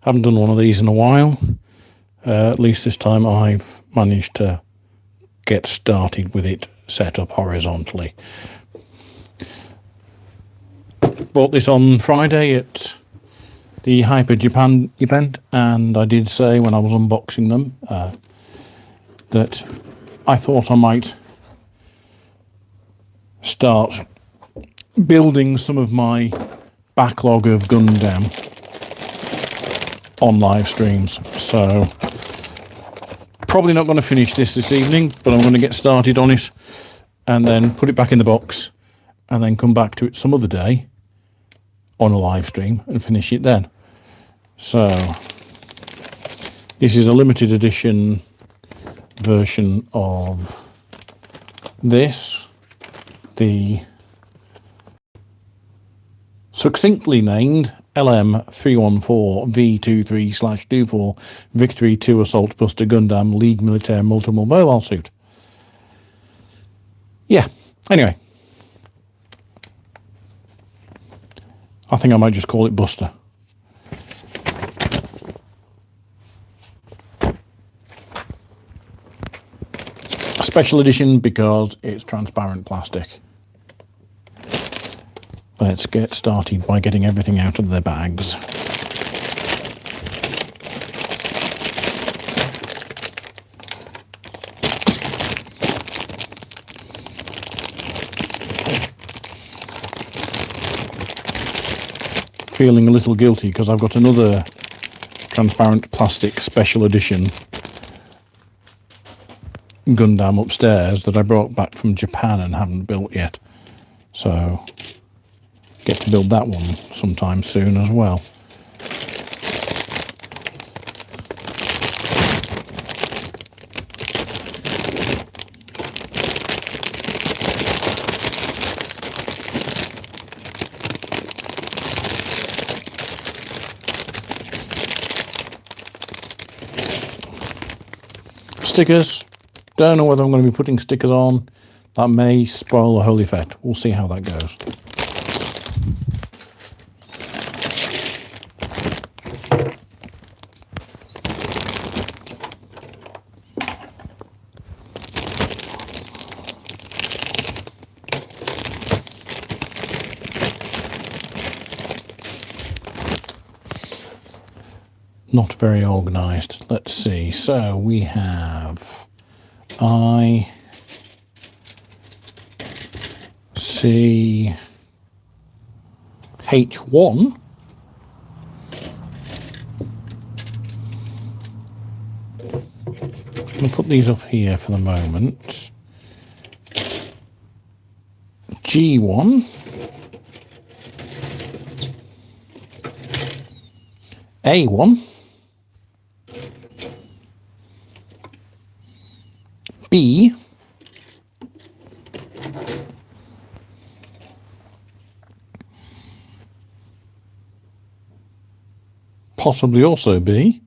Haven't done one of these in a while. At least this time I've managed to get started with it set up horizontally. Bought this on Friday at the Hyper Japan event, and I did say when I was unboxing them that I thought I might start building some of my backlog of Gundam on live streams. So probably not going to finish this evening, but I'm going to get started on it and then put it back in the box and then come back to it some other day on a live stream and finish it then. So this is a limited edition version of this, the succinctly named LM314V23/24 Victory 2 Assault Buster Gundam League Militaire Multiple Mobile Suit. Yeah, anyway. I think I might just call it Buster. A special edition because it's transparent plastic. Let's get started by getting everything out of their bags. Feeling a little guilty because I've got another transparent plastic special edition Gundam upstairs that I brought back from Japan and haven't built yet. So get to build that one sometime soon as well. Stickers. Don't know whether I'm going to be putting stickers on. That may spoil the whole effect. We'll see how that goes. Not very organised. Let's see. So we have I C H1. I'll put these up here for the moment. G1. A1. B, possibly also B,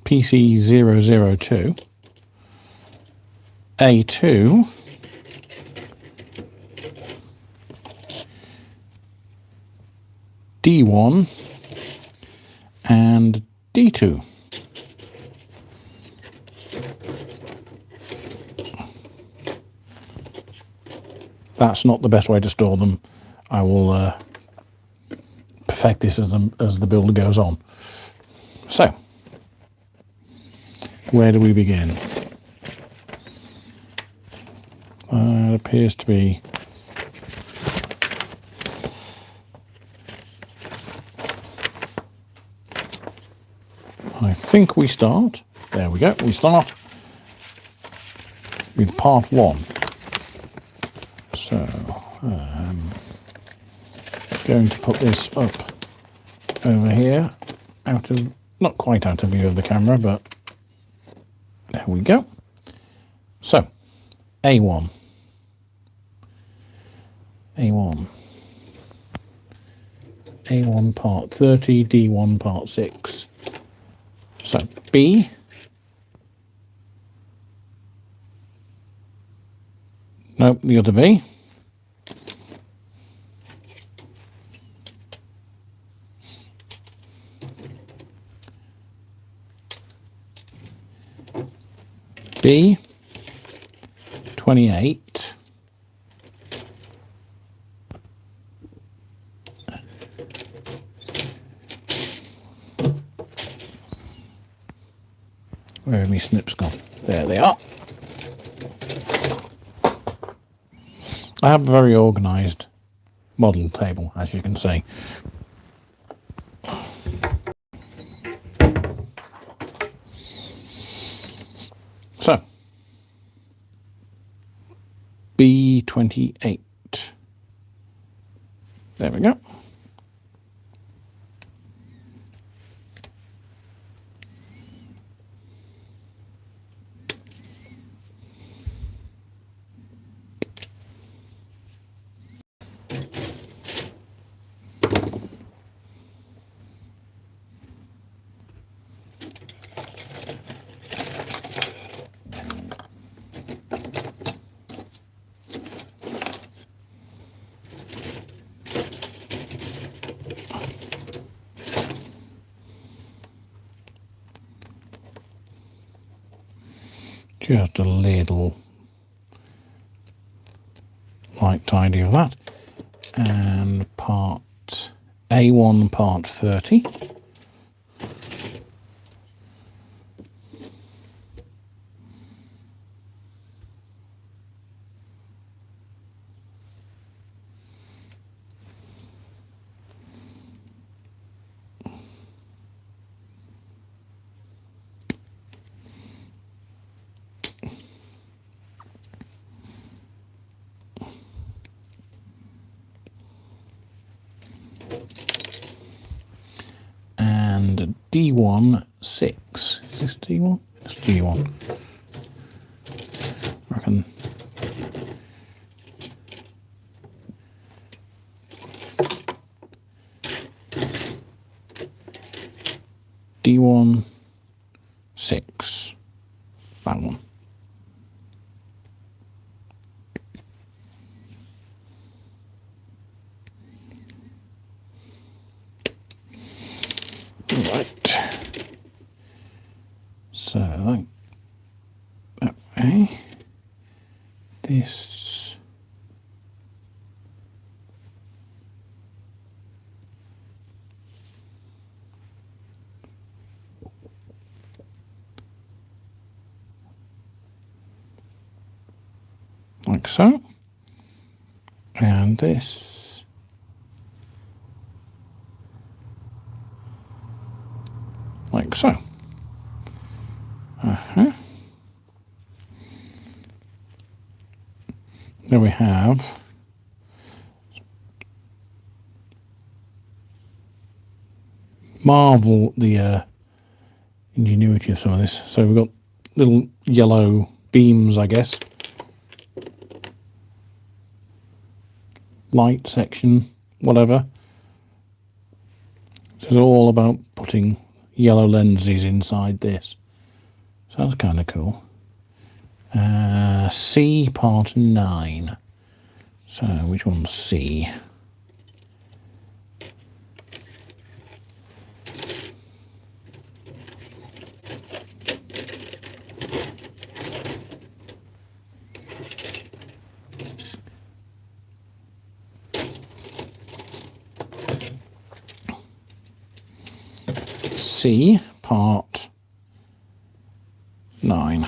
PC002, A2, D1, and D2. That's not the best way to store them. I will perfect this as the build goes on. So, where do we begin? It appears to be I think we start. There we go. We start with part 1. So, going to put this up over here, not quite out of view of the camera, but there we go. So, A1, A1 part 30, D1 part 6. So, B, nope, the other B. B28. Where have my snips gone? There they are. I have a very organised model table, as you can see. So, B28. There we go. Just a little light tidy of that. And part A1, part 30. And D1 6. Is this D1? It's D1. I reckon. D1 6. That one. Right. So that way. This. Like so. And this. Like so. Then we have marvel the ingenuity of some of this. So we've got little yellow beams, I guess. Light section, whatever. This is all about putting yellow lenses inside this. So that's kind of cool. C part 9. So which one's C? C part 9.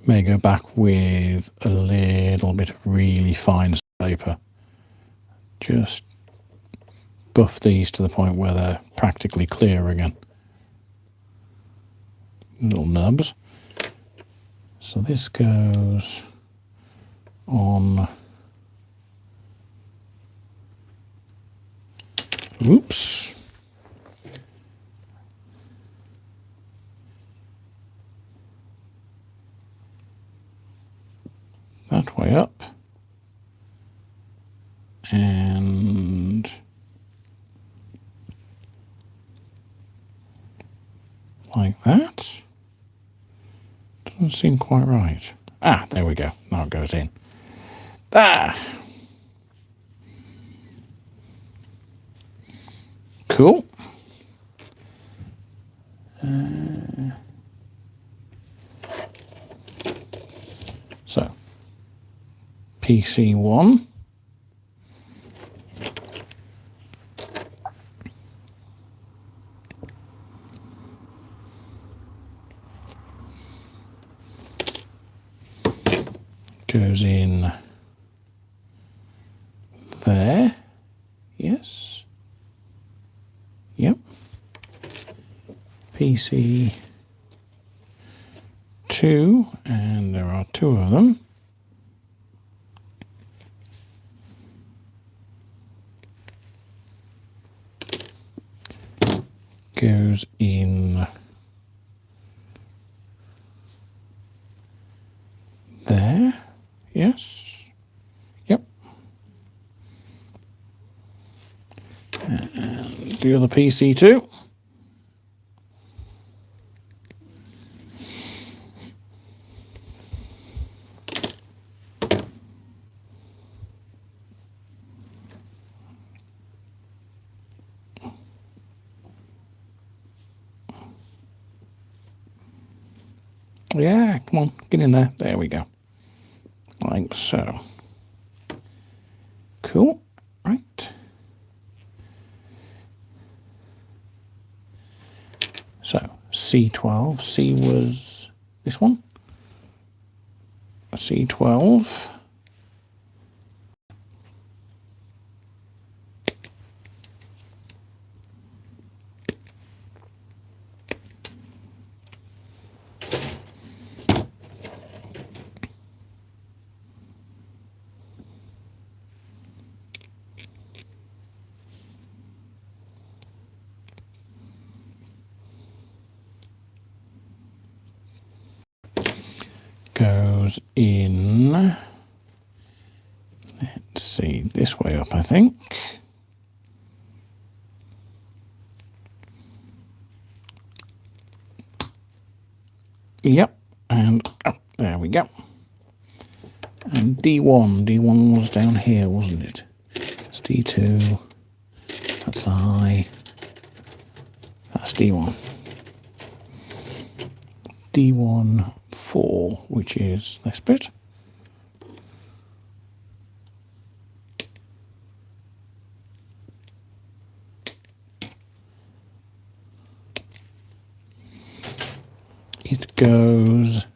May go back with a little bit of really fine paper. Just buff these to the point where they're practically clear again. Little nubs. So this goes on. Oops. That way up. and like that. Doesn't seem quite right. Ah, there we go. Now it goes in. Ah! Cool. So, PC1. Goes in there. Yes. Yep. PC 2, and there are two of them. Goes in there. Yes. Yep. And the other PC too. Yeah, come on, get in there. There we go. Like so. Cool. Right. So, C12. C was this one. C12. Goes in, let's see, this way up, I think. Yep, and oh, there we go. And D1 was down here, wasn't it? It's D2, that's I, that's D1. D1, 4, which is this bit. It goes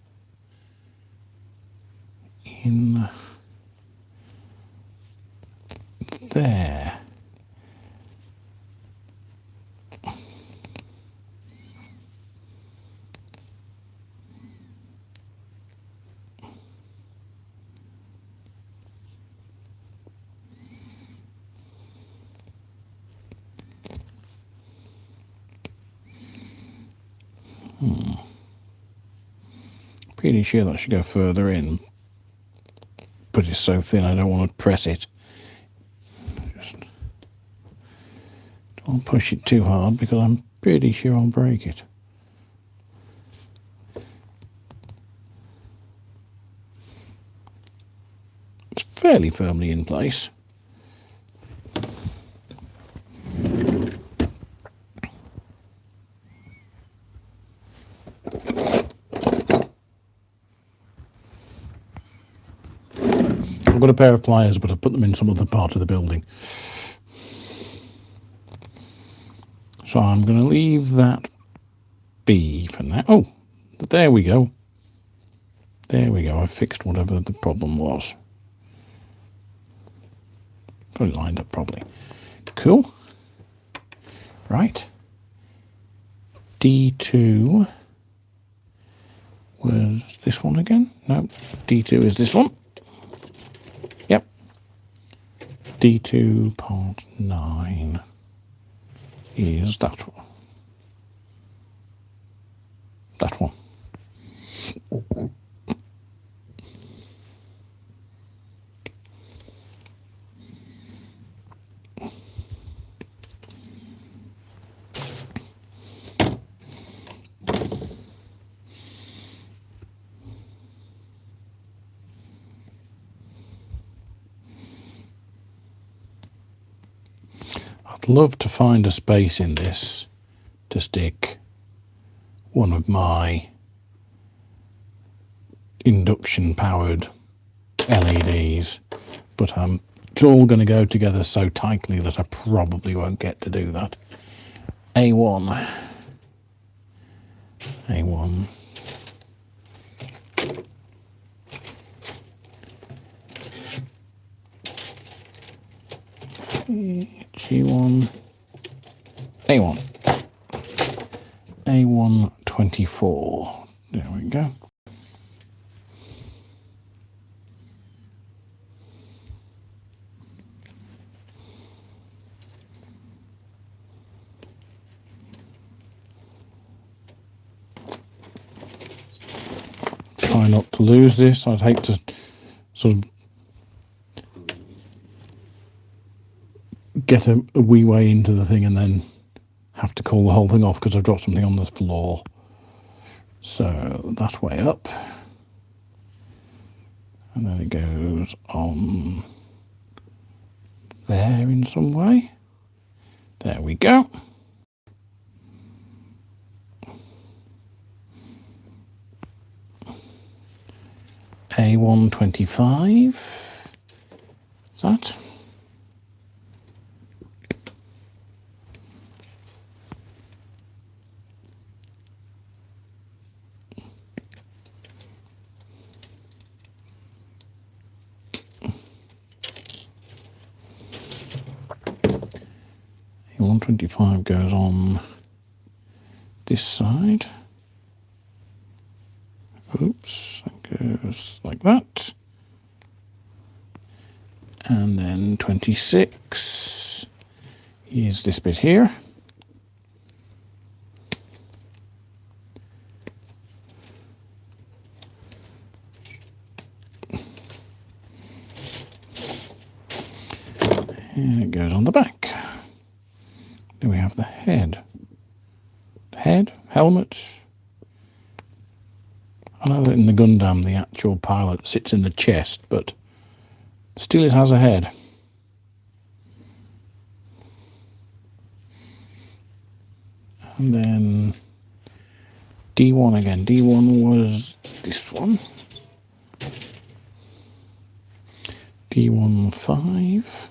in there. Pretty sure that should go further in, but it's so thin I don't want to press it. Just don't push it too hard because I'm pretty sure I'll break it. It's fairly firmly in place. I've got a pair of pliers, but I've put them in some other part of the building. So I'm going to leave that be for now. Oh, there we go. There we go. I fixed whatever the problem was. Got it lined up properly. Cool. Right. D2 was this one again? No, D2 is this one. Yep. D2 part 9 is that one. That one. I'd love to find a space in this to stick one of my induction powered LEDs, but it's all going to go together so tightly that I probably won't get to do that. A1. G1. A1. A124. There we go. Try not to lose this. I'd hate to sort of get a wee way into the thing and then have to call the whole thing off because I've dropped something on the floor. So that way up, and then it goes on there in some way. There we go. A125. Is that? A125 goes on this side. Oops, that goes like that. And then 26 is this bit here. And it goes on the back. Then we have the head. Helmet. I know that in the Gundam the actual pilot sits in the chest, but still it has a head. And then D1 again. D1 was this one. D1 5.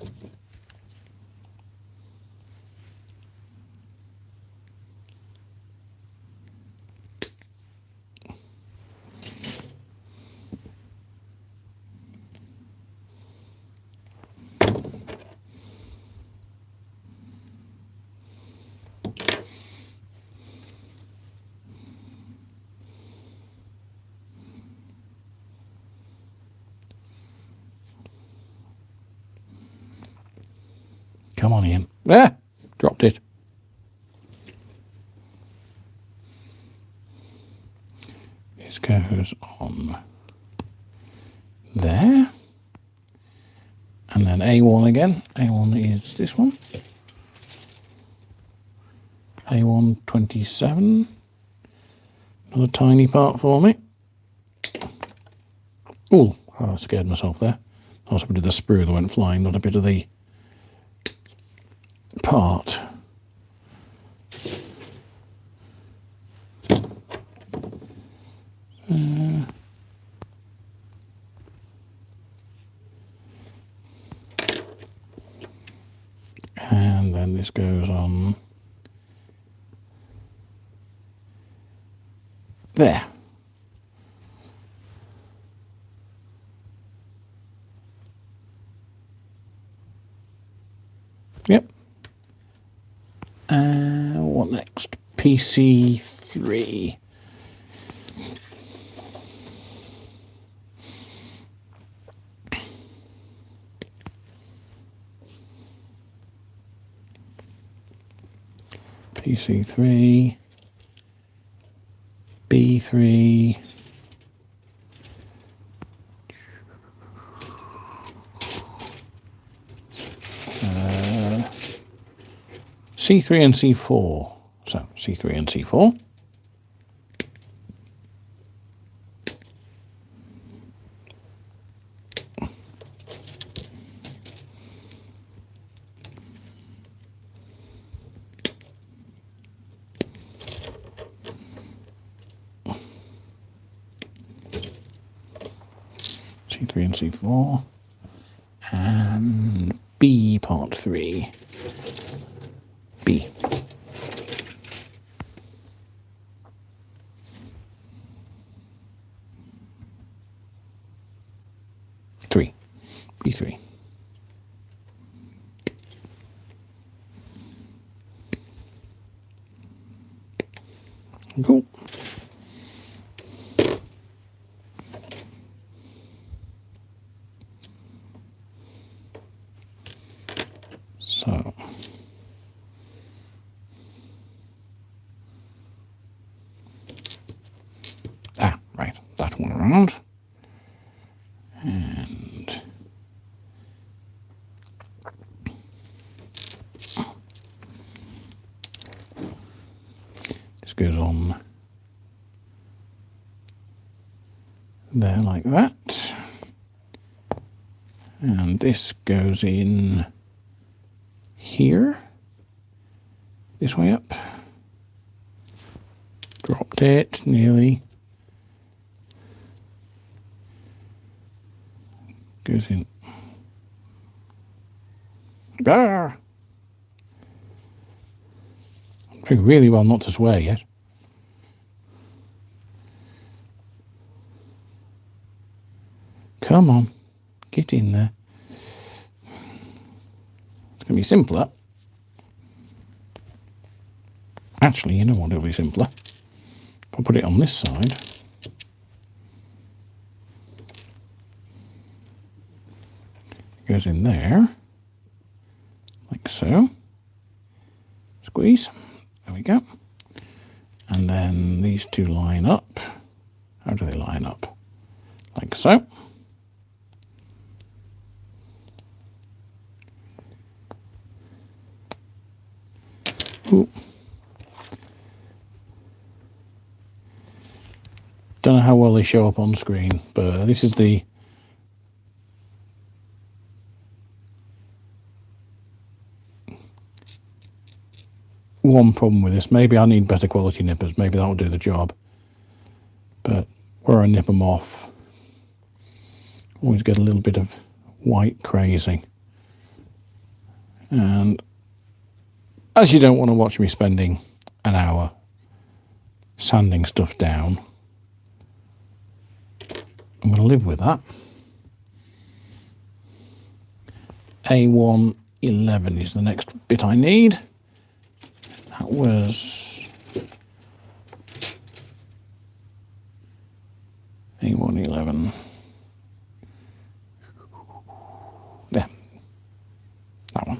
Come on, Ian. Ah! Dropped it. This goes on there. And then A1 again. A1 is this one. A127. Another tiny part for me. Oh, I scared myself there. That was a bit of the sprue that went flying, not a bit of the part. And then this goes on there. Yep. What next? PC3. PC3. B3. C3 and C4. So C3 and C4. C3 and C4. And B part 3. B. Three. B3. Cool. So right, that one around. And this goes on there like that. And this goes in here, this way up. Dropped it nearly. Goes in. Ah! I'm doing really well not to swear yet. Come on, get in there. It's going to be simpler. Actually, you know what, it'll be simpler. I'll put it on this side. It goes in there, like so. Squeeze. There we go. And then these two line up. How do they line up? Like so. Ooh. Don't know how well they show up on screen, but this is the one problem with this. Maybe I need better quality nippers. Maybe that'll do the job. But where I nip them off, always get a little bit of white crazing. And as you don't want to watch me spending an hour sanding stuff down, I'm going to live with that. A111 is the next bit I need. That was A111. There. That one.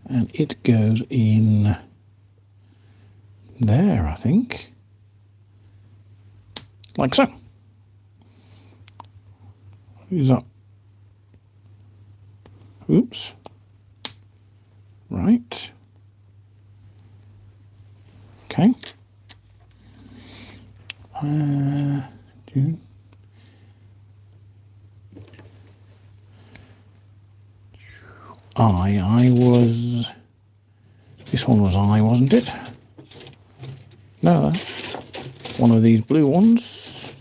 And it goes in there, I think. Like so. Is that? Oops. Right. Okay. I was... This one was I, wasn't it? No, one of these blue ones.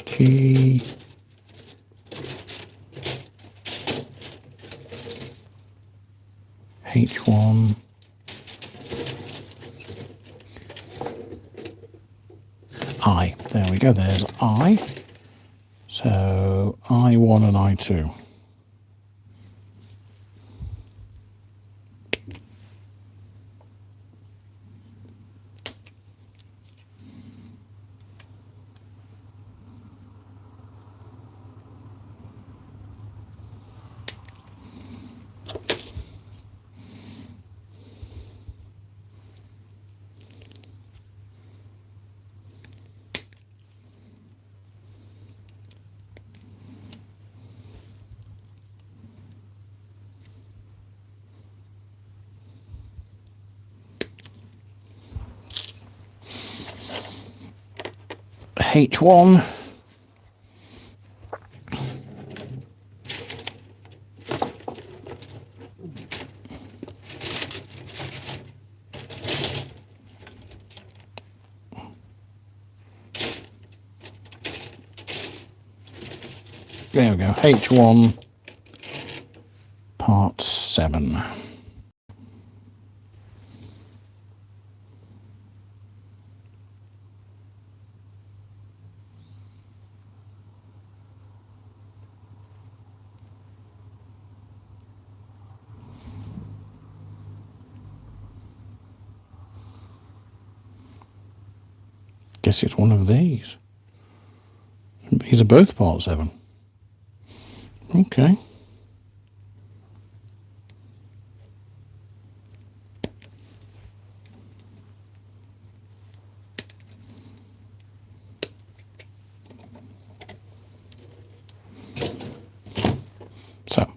G... H1... I. There we go, there's I. So, I1 and I2. H1. There we go, H1 part 7. Guess it's one of these. These are both part 7. Okay. So.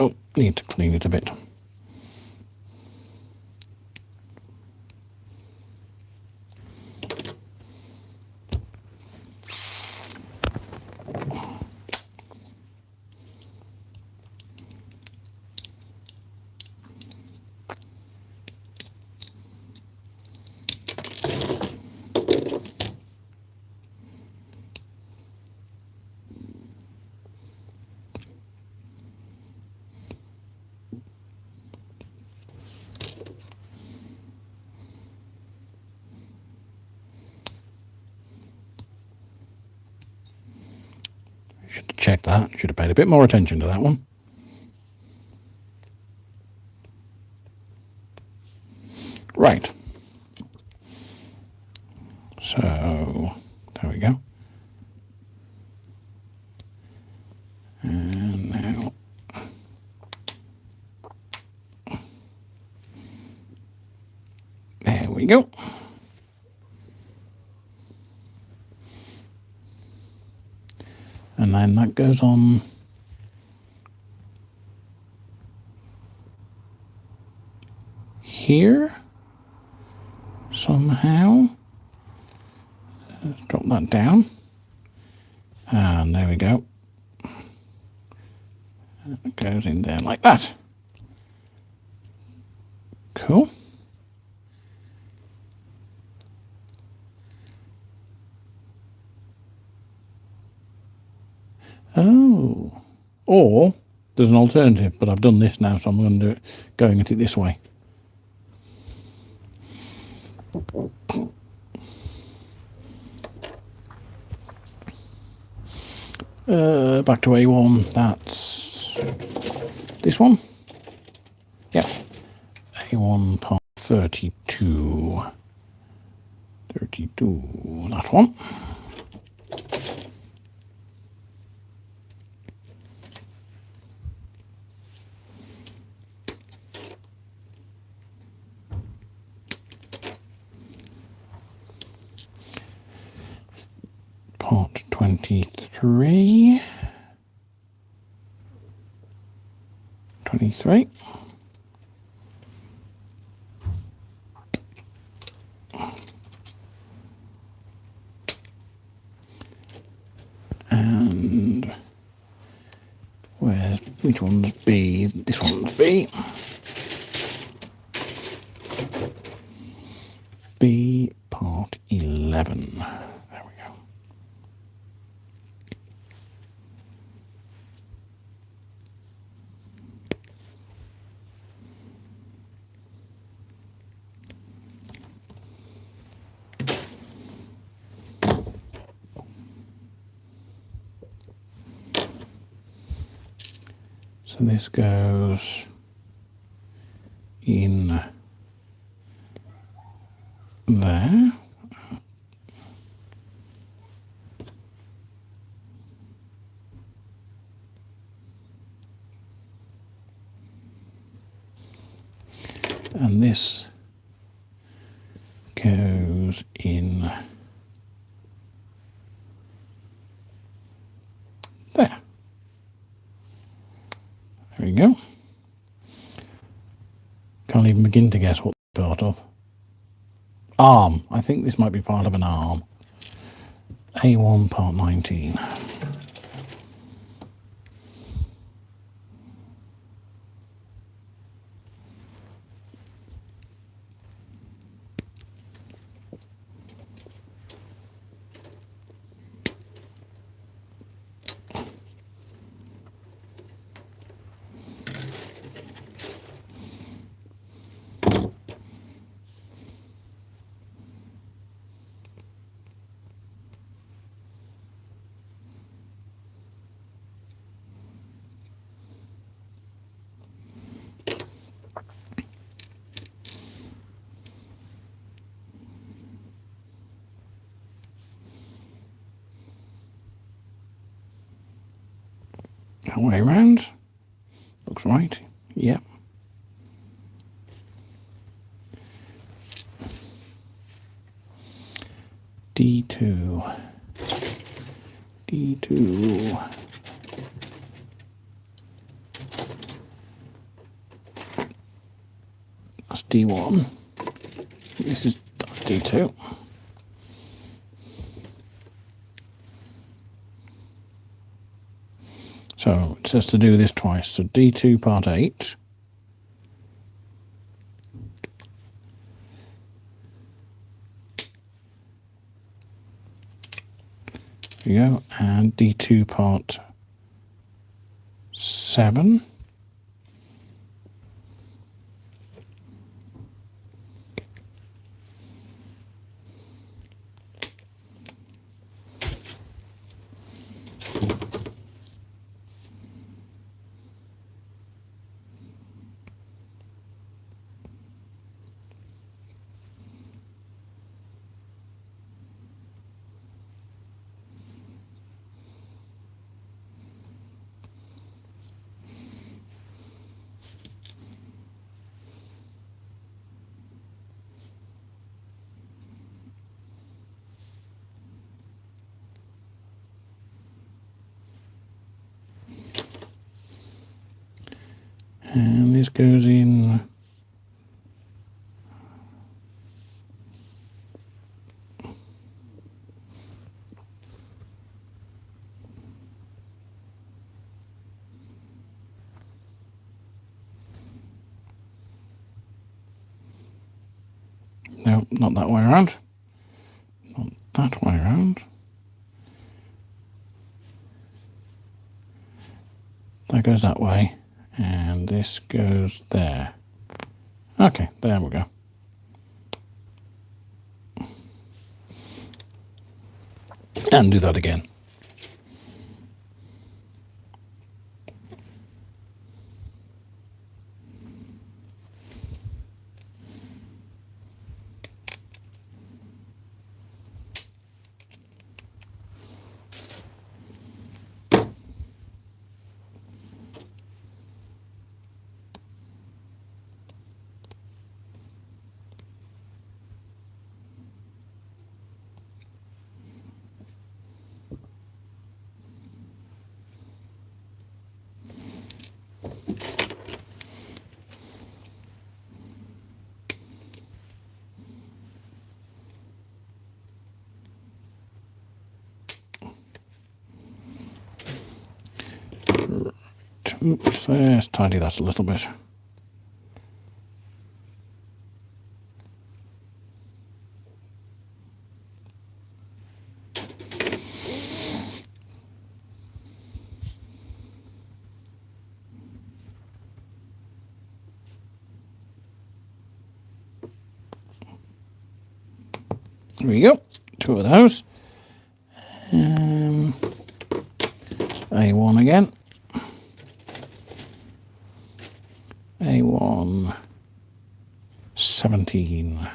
Oh, need to clean it a bit. Should have checked that. Should have paid a bit more attention to that one. Right. So, there we go. And now, there we go. And then that goes on here somehow. Let's drop that down. And there we go. It goes in there like that. Cool. Oh. Or there's an alternative, but I've done this now, so I'm going to do it going at it this way. Back to A1, that's this one. Yeah, A1 part 32. 32, that one. Part 23. 23. And which one's B? This one's B. B part 11. There we go. So this goes in there. And this goes in there. There we go. Can't even begin to guess what it's part of. Arm. I think this might be part of an arm. A1 part 19. That way around. Looks right. Yep. D2. D2. That's D1. This is D2. So it says to do this twice. So D2 part 8. There you go. And D2 part 7. And this goes in no, not that way around. Not that way around. That goes that way. And this goes there. Okay, there we go. And do that again. Oops, let's tidy that a little bit. There we go, 2 of those. A1 again. A1 17.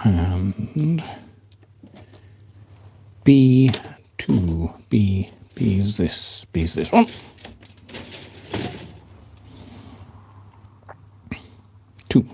And B2, B is this one. 2.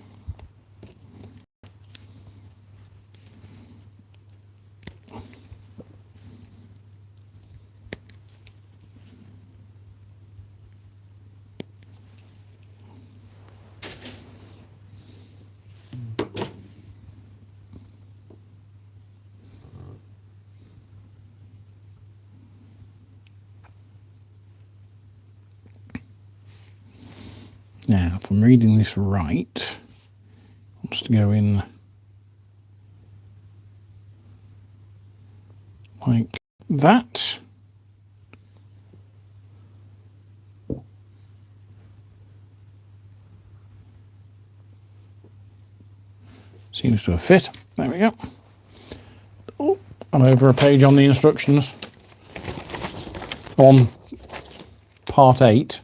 Now, if I'm reading this right, it wants to go in like that. Seems to have fit. There we go. Oh, I'm over a page on the instructions. On part 8,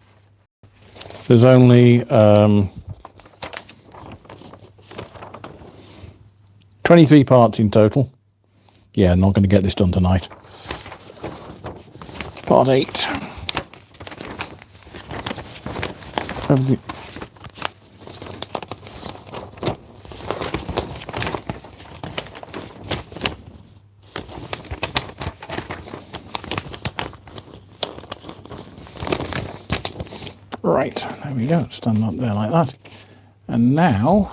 there's only 23 parts in total. Yeah, not going to get this done tonight. Part 8 of the right, there we go, stand up there like that. And now,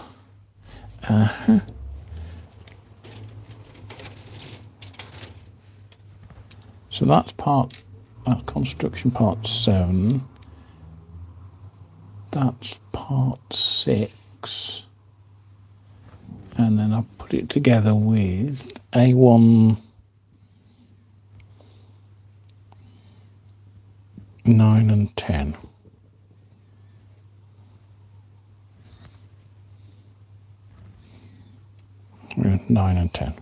so that's construction part 7. That's part 6. And then I'll put it together with A1 9 and 10. We're 9 and 10.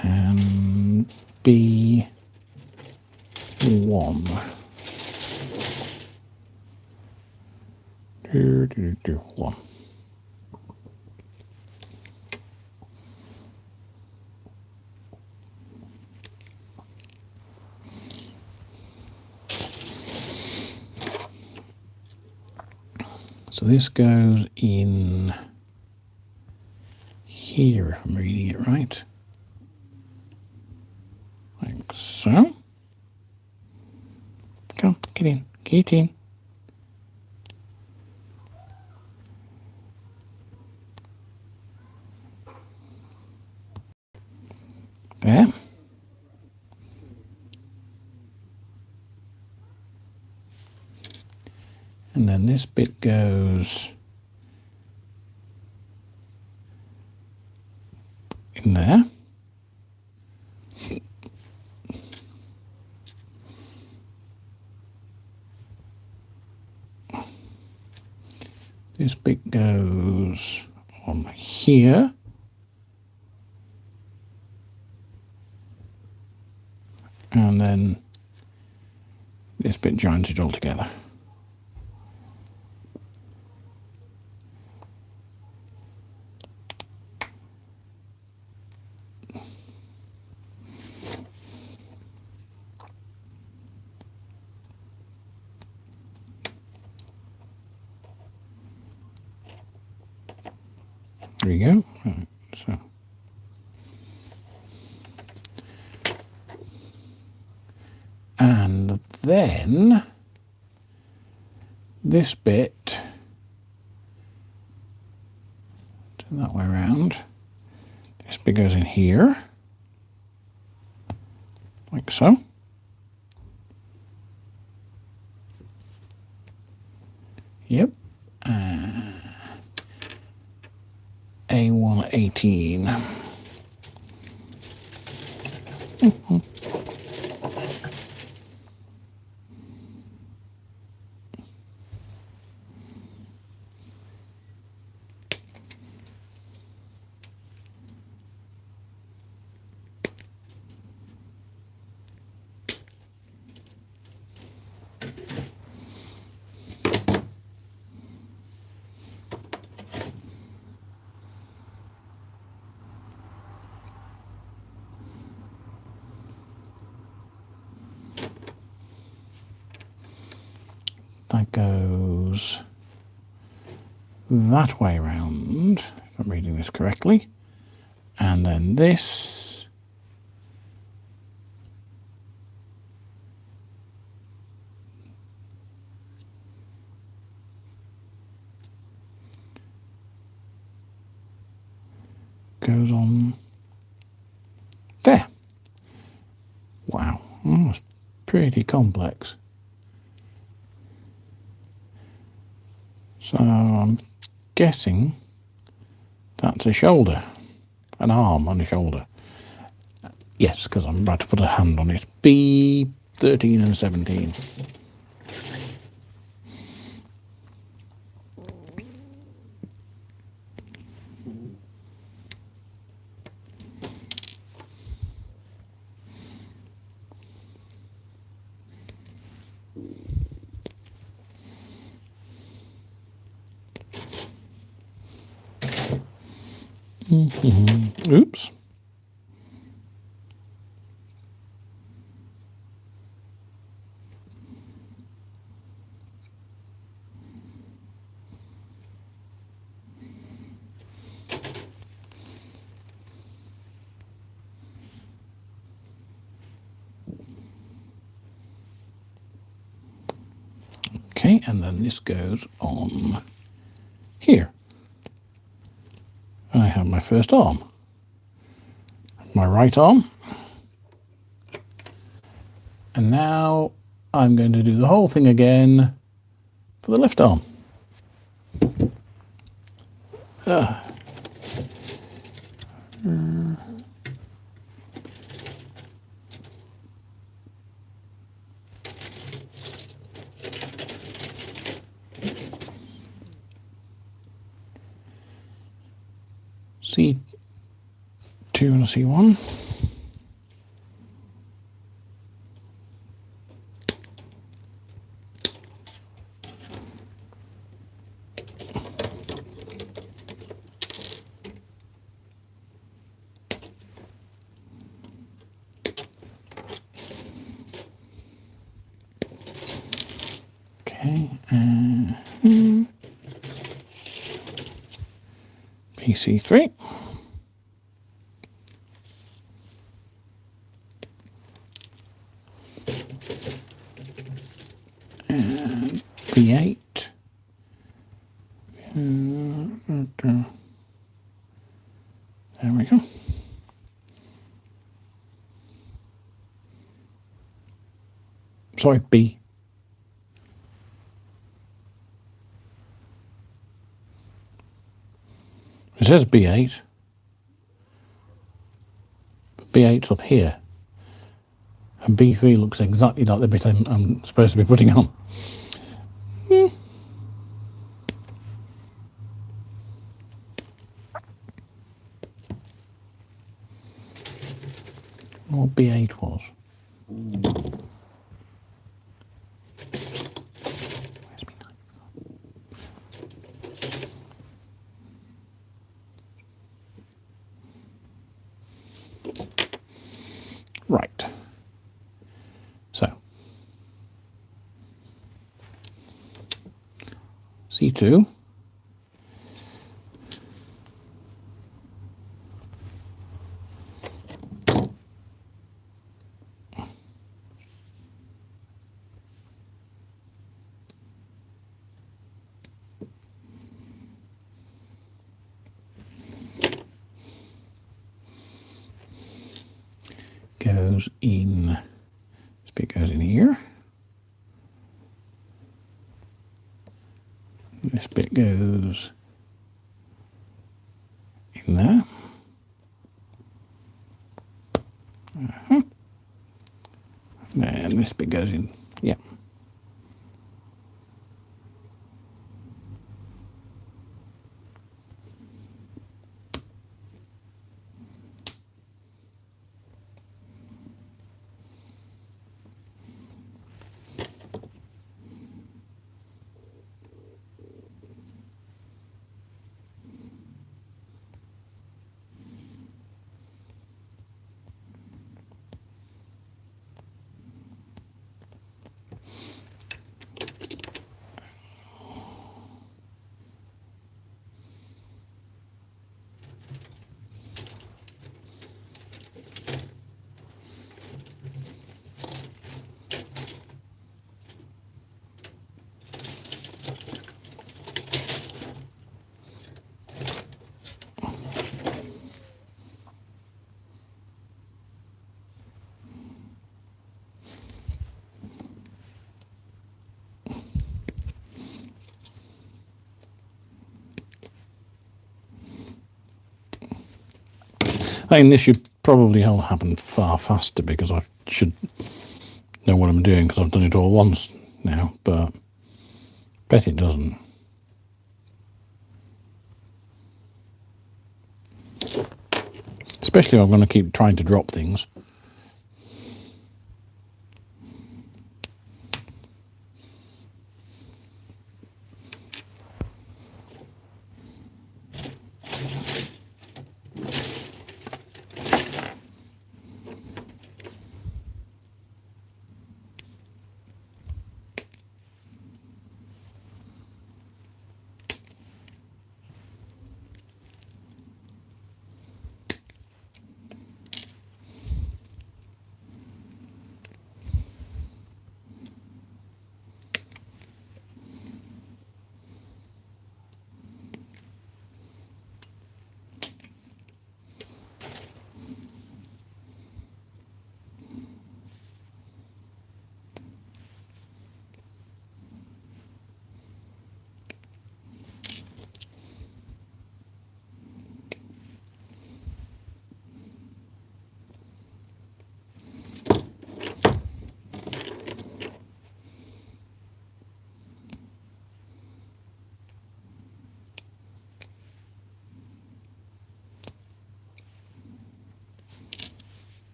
And B1. One. So this goes in here, if I'm reading it right. Like so. Come, get in, get in. There. And then this bit goes in there. This bit goes on here. And then this bit joins it all together. There we go. Right, so. And then this bit, turn that way around. This bit goes in here, like so. Yep. A118. That goes that way round, if I'm reading this correctly. And then this goes on there. Wow, that's pretty complex. So I'm guessing that's a shoulder, an arm on a shoulder. Yes, because I'm about to put a hand on it. B13 and 17. Oops. Okay, and then this goes on here. I have my first arm. My right arm. And now I'm going to do the whole thing again for the left arm. C2 and a C1. Okay, PC3. And B8. There we go. Sorry, B. It says B8, but B8's up here, and B3 looks exactly like the bit I'm supposed to be putting on. What B8 was. Where's my knife? Right. So C2. goes in. This bit goes in here. This bit goes in there. And this bit goes in. Yeah. I mean, this should probably all happen far faster because I should know what I'm doing because I've done it all once now, but bet it doesn't. Especially if I'm going to keep trying to drop things.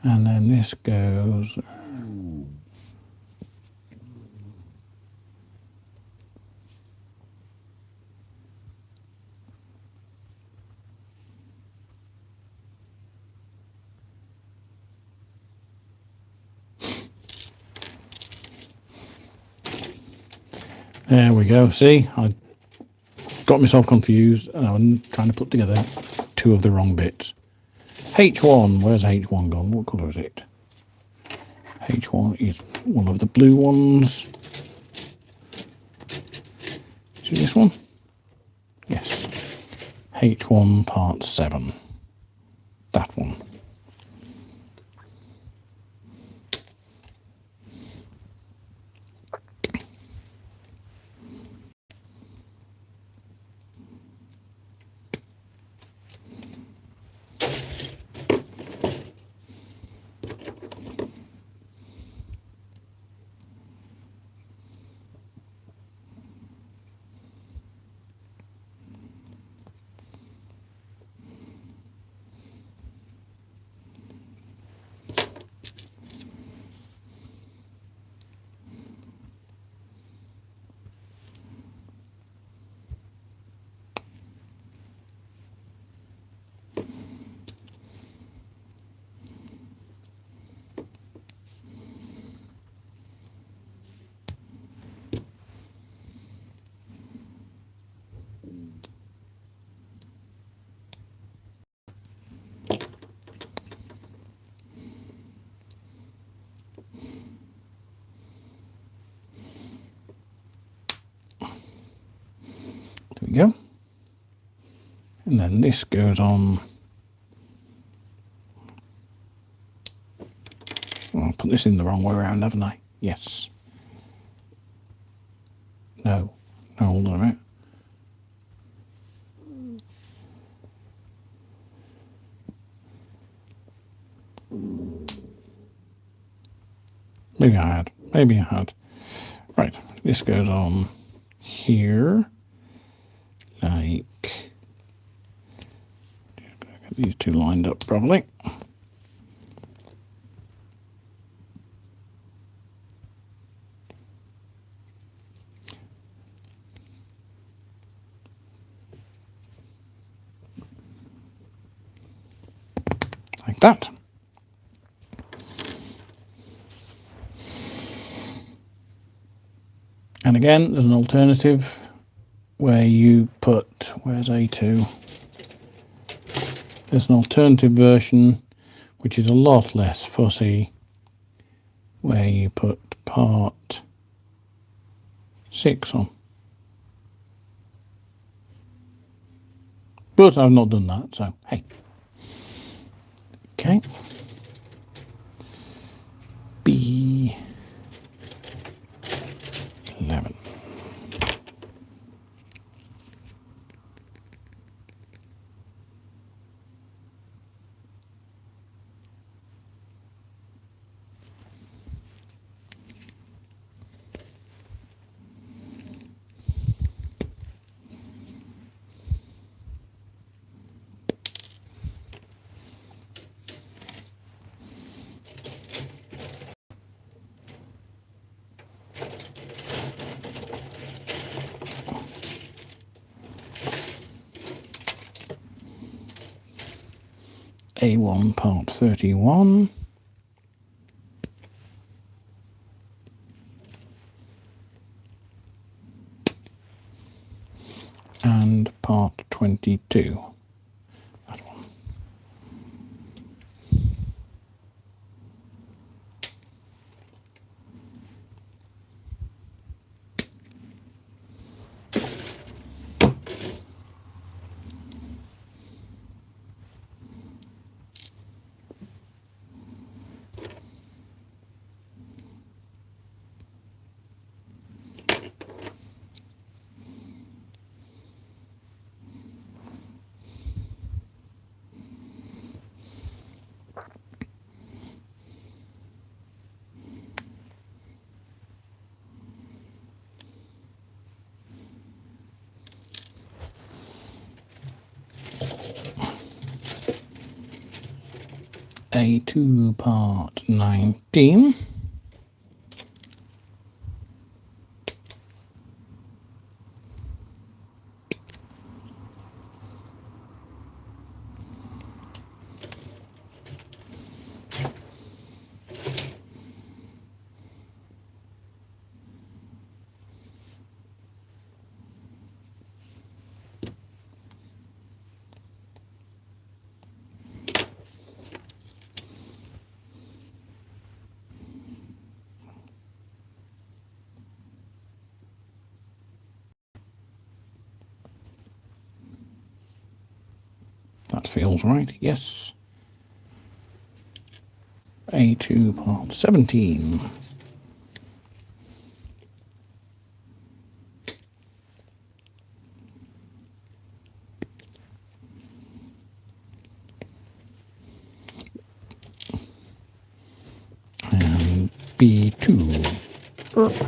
And then this goes. There we go. See, I got myself confused and I'm trying to put together two of the wrong bits. H1, where's H1 gone? What colour is it? H1 is one of the blue ones. Is it this one? Yes. H1 part 7. That one. go. And then this goes on. Oh, I put this in the wrong way around, haven't I? Yes. No. No, hold on a minute. Maybe I had. Right, this goes on here. Like, get these two lined up properly. Like that. And again, there's an alternative where you put, where's A2? There's an alternative version which is a lot less fussy, where you put part 6 on. But I've not done that, so hey. Okay. B11. A1 part 31. And part 22. That one. A2 part 19. That feels right, yes. A2 part 17. And B2. Right.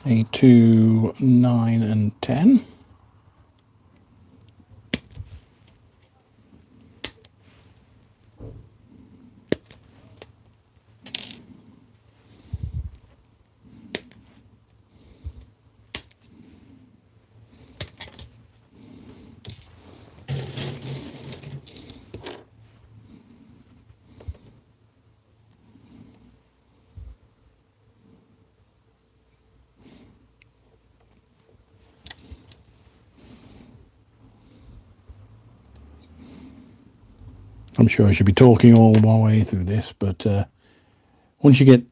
A2, 9 and 10. I'm sure I should be talking all my way through this, but once you get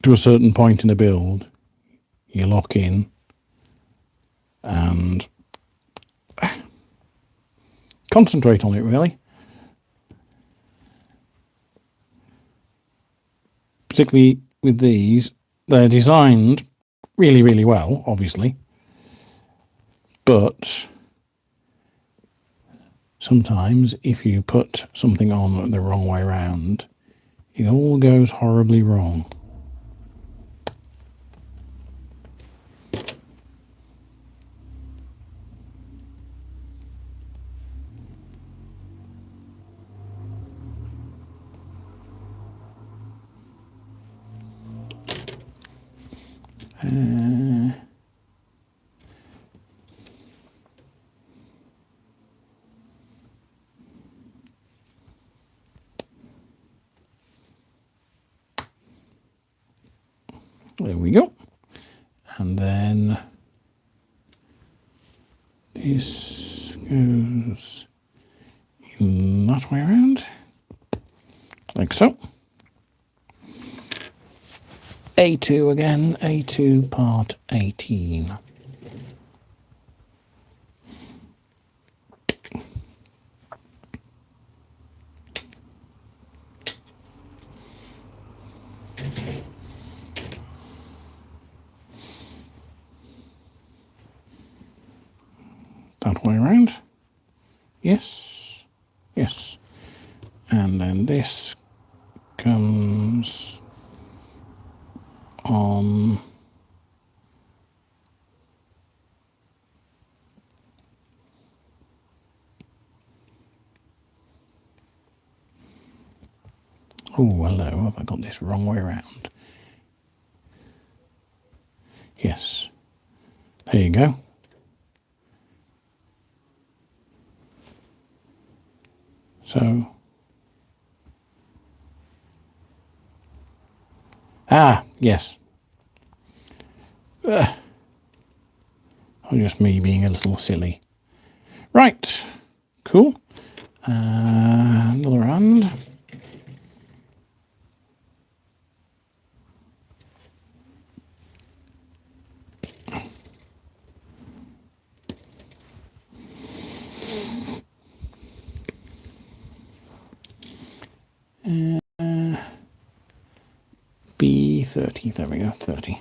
to a certain point in the build, you lock in and concentrate on it, really. Particularly with these, they're designed really, really well, obviously, but sometimes if you put something on the wrong way around, it all goes horribly wrong. There we go. And then this goes in that way around, like so. A2 again, A2 part 18. That way around. Yes, yes. And then this comes on oh, hello, have I got this wrong way around? Yes. There you go. So, yes. Or just me being a little silly. Right, cool. Another hand. B30, there we go, 30.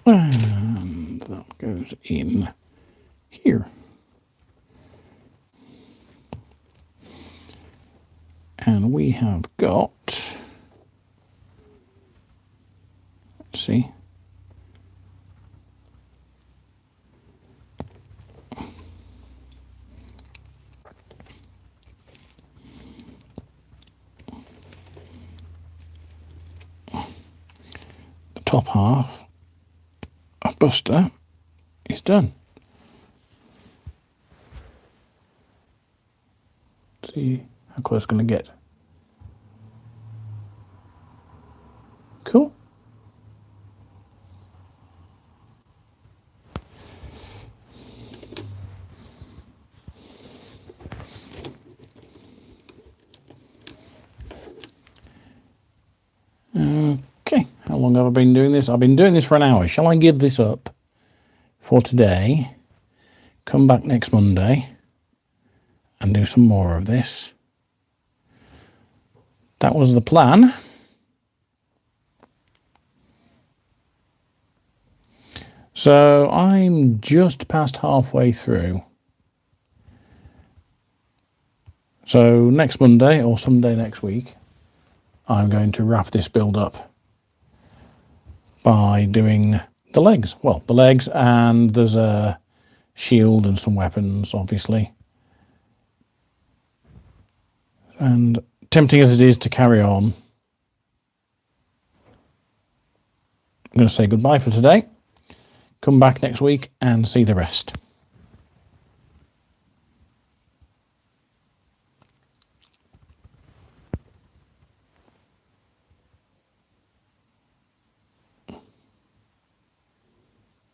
And that goes in here. And we have got, let's see, the top half of Buster is done. See how close it's going to get. Cool. long have I been doing this? I've been doing this for an hour. Shall I give this up for today? Come back next Monday and do some more of this. That was the plan. So I'm just past halfway through. So next Monday or someday next week, I'm going to wrap this build up by doing the legs. Well, the legs, and there's a shield and some weapons, obviously. And tempting as it is to carry on, I'm going to say goodbye for today. Come back next week and see the rest.